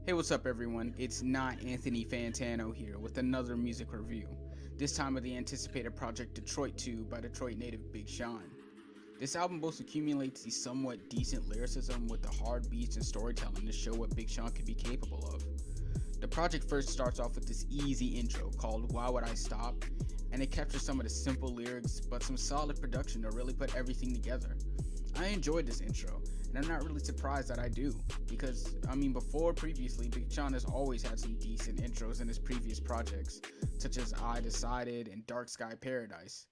Hey, what's up, everyone? It's not Anthony Fantano here with another music review, this time of the anticipated project Detroit 2 by Detroit native Big Sean. This album both accumulates the somewhat decent lyricism with the hard beats and storytelling to show what Big Sean could be capable of. The project first starts off with this easy intro called Why Would I Stop, and it captures some of the simple lyrics but some solid production to really put everything together. I enjoyed this intro, and I'm not really surprised that I do, because, previously, Big Sean has always had some decent intros in his previous projects, such as I Decided and Dark Sky Paradise.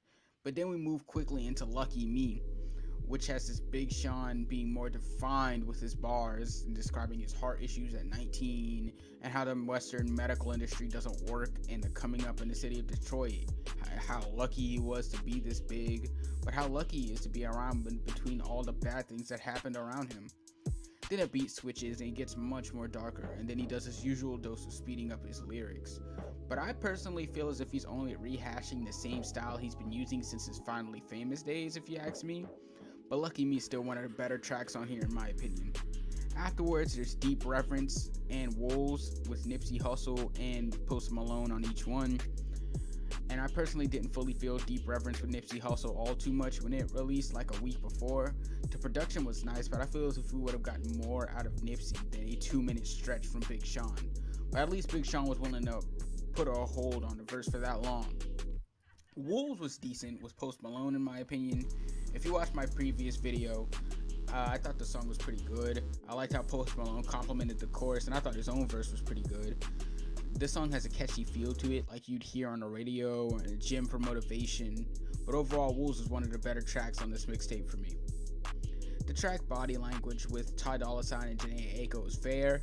But then we move quickly into Lucky Me, which has this Big Sean being more defined with his bars and describing his heart issues at 19 and how the Western medical industry doesn't work and the coming up in the city of Detroit, how lucky he was to be this big, but how lucky he is to be around between all the bad things that happened around him. Then a beat switches and he gets much more darker, and then he does his usual dose of speeding up his lyrics. But I personally feel as if he's only rehashing the same style he's been using since his Finally Famous days, if you ask me. But Lucky Me is still one of the better tracks on here in my opinion. Afterwards, there's Deep Reverence and Wolves with Nipsey Hussle and Post Malone on each one. And I personally didn't fully feel Deep Reverence with Nipsey Hussle all too much when it released like a week before. The production was nice, but I feel as if we would have gotten more out of Nipsey than a 2-minute stretch from Big Sean. But at least Big Sean was willing to put a hold on the verse for that long. Wolves was decent with Post Malone in my opinion. If you watched my previous video, I thought the song was pretty good. I liked how Post Malone complimented the chorus, and I thought his own verse was pretty good. This song has a catchy feel to it, like you'd hear on the radio or in a gym for motivation, but overall Wolves is one of the better tracks on this mixtape for me. The track Body Language with Ty Dolla $ign and Jhené Aiko is fair.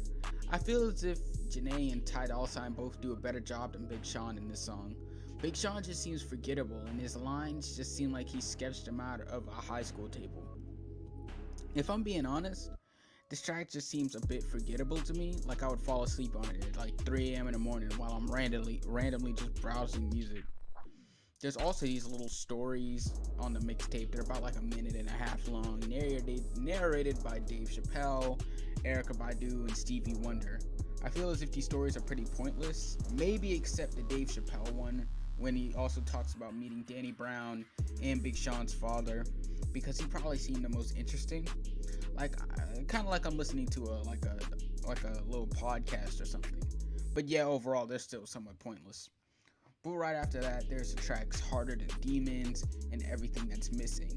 I feel as if Jhené and Ty Dolla $ign both do a better job than Big Sean in this song. Big Sean just seems forgettable, and his lines just seem like he sketched them out of a high school table. If I'm being honest, this track just seems a bit forgettable to me, like I would fall asleep on it at like 3 a.m. in the morning while I'm randomly just browsing music. There's also these little stories on the mixtape that are about like a minute and a half long, narrated by Dave Chappelle, Erykah Badu, and Stevie Wonder. I feel as if these stories are pretty pointless, maybe except the Dave Chappelle one, when he also talks about meeting Danny Brown and Big Sean's father, because he probably seemed the most interesting. Like, kind of like I'm listening to a little podcast or something. But yeah, overall, they're still somewhat pointless. But right after that, there's the tracks Harder Than Demons and Everything That's Missing.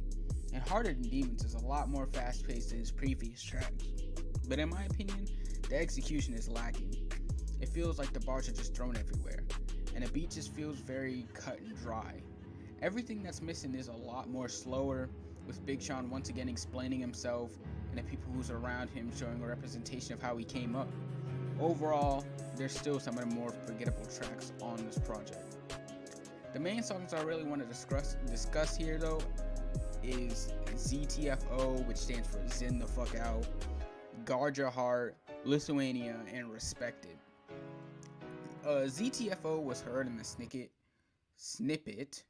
And Harder Than Demons is a lot more fast-paced than his previous tracks. But in my opinion, the execution is lacking. It feels like the bars are just thrown everywhere, and the beat just feels very cut and dry. Everything That's Missing is a lot more slower, with Big Sean once again explaining himself and the people who's around him showing a representation of how he came up. Overall, there's still some of the more forgettable tracks on this project. The main songs I really want to discuss here though is ZTFO, which stands for Zen the Fuck Out, Guard Your Heart, Lithuania, and Respected. ZTFO was heard in the snippet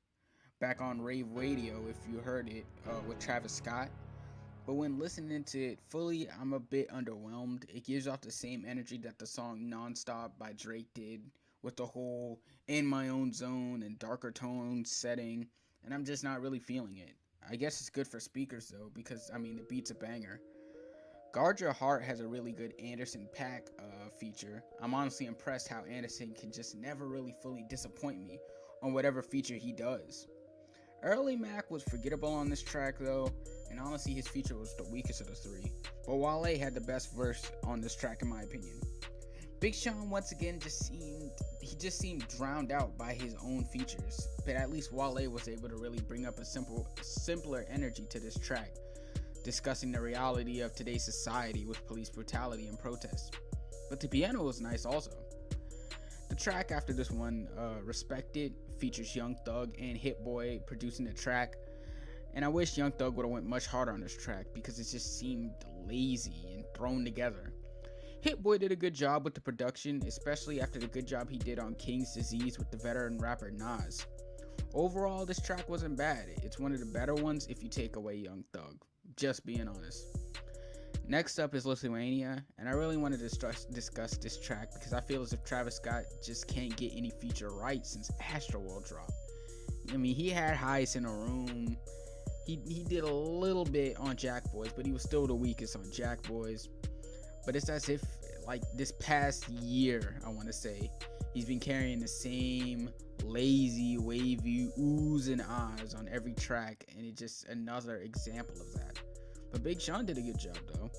back on Rave Radio, if you heard it, with Travis Scott. But when listening to it fully, I'm a bit underwhelmed. It gives off the same energy that the song Nonstop by Drake did, with the whole in my own zone and darker tone setting, and I'm just not really feeling it. I guess it's good for speakers though, because the beat's a banger. Guard Your Heart has a really good Anderson .Paak feature. I'm honestly impressed how Anderson can just never really fully disappoint me on whatever feature he does. Early Mac was forgettable on this track though, and honestly his feature was the weakest of the three, but Wale had the best verse on this track in my opinion. Big Sean once again just seemed drowned out by his own features, but at least Wale was able to really bring up a simpler energy to this track, discussing the reality of today's society with police brutality and protest. But the piano was nice also. The track after this one, Respected, features Young Thug and Hit Boy producing the track, and I wish Young Thug would have went much harder on this track because it just seemed lazy and thrown together. Hit Boy did a good job with the production, especially after the good job he did on King's Disease with the veteran rapper Nas. Overall, this track wasn't bad. It's one of the better ones if you take away Young Thug, just being honest. Next up is Lithuania, and I really wanted to discuss this track because I feel as if Travis Scott just can't get any feature right since Astroworld dropped. I mean, he had Highest in a Room. He did a little bit on Jack Boys, but he was still the weakest on Jack Boys. But it's as if, like, this past year, I want to say, he's been carrying the same lazy, wavy oohs and ahs on every track, and it's just another example of that. But Big Sean did a good job though,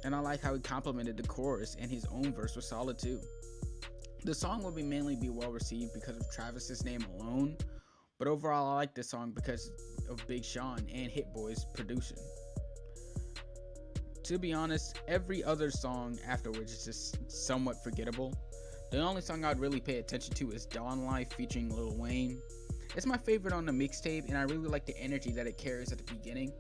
and I like how he complimented the chorus, and his own verse was solid too. The song will mainly be well received because of Travis's name alone, but overall I like this song because of Big Sean and Hit Boy's producing. To be honest, every other song afterwards is just somewhat forgettable. The only song I'd really pay attention to is Dawn Life featuring Lil Wayne. It's my favorite on the mixtape, and I really like the energy that it carries at the beginning.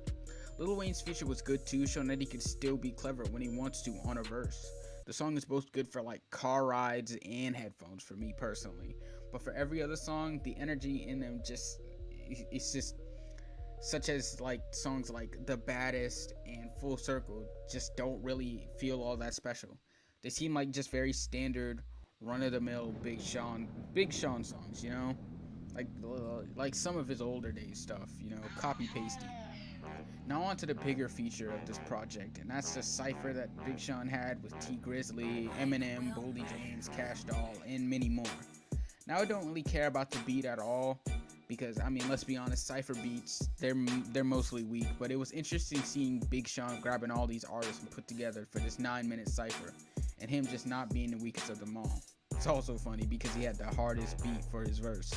Lil Wayne's feature was good too, showing that he can still be clever when he wants to on a verse. The song is both good for like car rides and headphones for me personally, but for every other song, the energy in them it's just such as like songs like The Baddest and Full Circle just don't really feel all that special. They seem like just very standard, run-of-the-mill Big Sean songs, you know, like some of his older days stuff, you know, copy-pasty. Now on to the bigger feature of this project, and that's the cypher that Big Sean had with T Grizzly, Eminem, Boldy James, Cash Doll, and many more. Now I don't really care about the beat at all, because I mean, let's be honest, cypher beats, they're mostly weak, but it was interesting seeing Big Sean grabbing all these artists and put together for this 9-minute cypher, and him just not being the weakest of them all. It's also funny because he had the hardest beat for his verse.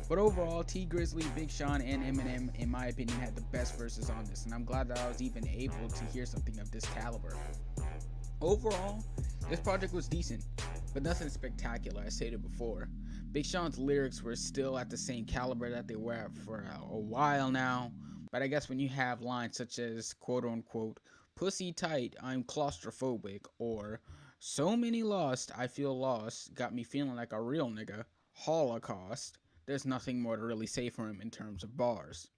But overall, T Grizzly, Big Sean, and Eminem, in my opinion, had the best verses on this, and I'm glad that I was even able to hear something of this caliber. Overall, this project was decent, but nothing spectacular, as stated before. Big Sean's lyrics were still at the same caliber that they were at for a while now, but I guess when you have lines such as, quote-unquote, pussy tight, I'm claustrophobic, or so many lost, I feel lost, got me feeling like a real nigga, Holocaust, there's nothing more to really say for him in terms of bars.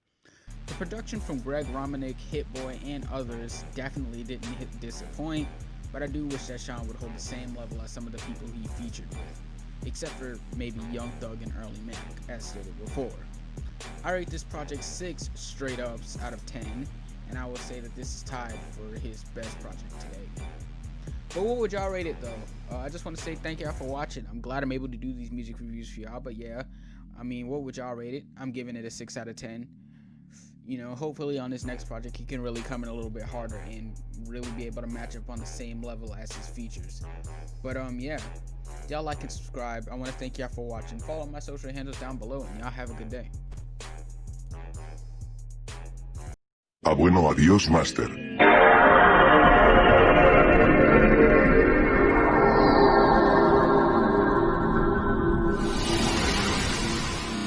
The production from Greg Romanek, Hit Boy, and others definitely didn't disappoint, but I do wish that Sean would hold the same level as some of the people he featured with, except for maybe Young Thug and Early Mac, as stated before. I rate this project 6 straight ups out of 10, and I will say that this is tied for his best project today. But what would y'all rate it though? I just want to say thank y'all for watching. I'm glad I'm able to do these music reviews for y'all, but yeah, I mean, what would y'all rate it? I'm giving it a 6 out of 10. You know, hopefully on this next project, he can really come in a little bit harder and really be able to match up on the same level as his features. But yeah, y'all like and subscribe. I want to thank y'all for watching. Follow my social handles down below, and y'all have a good day. Ah, bueno, adiós, Master.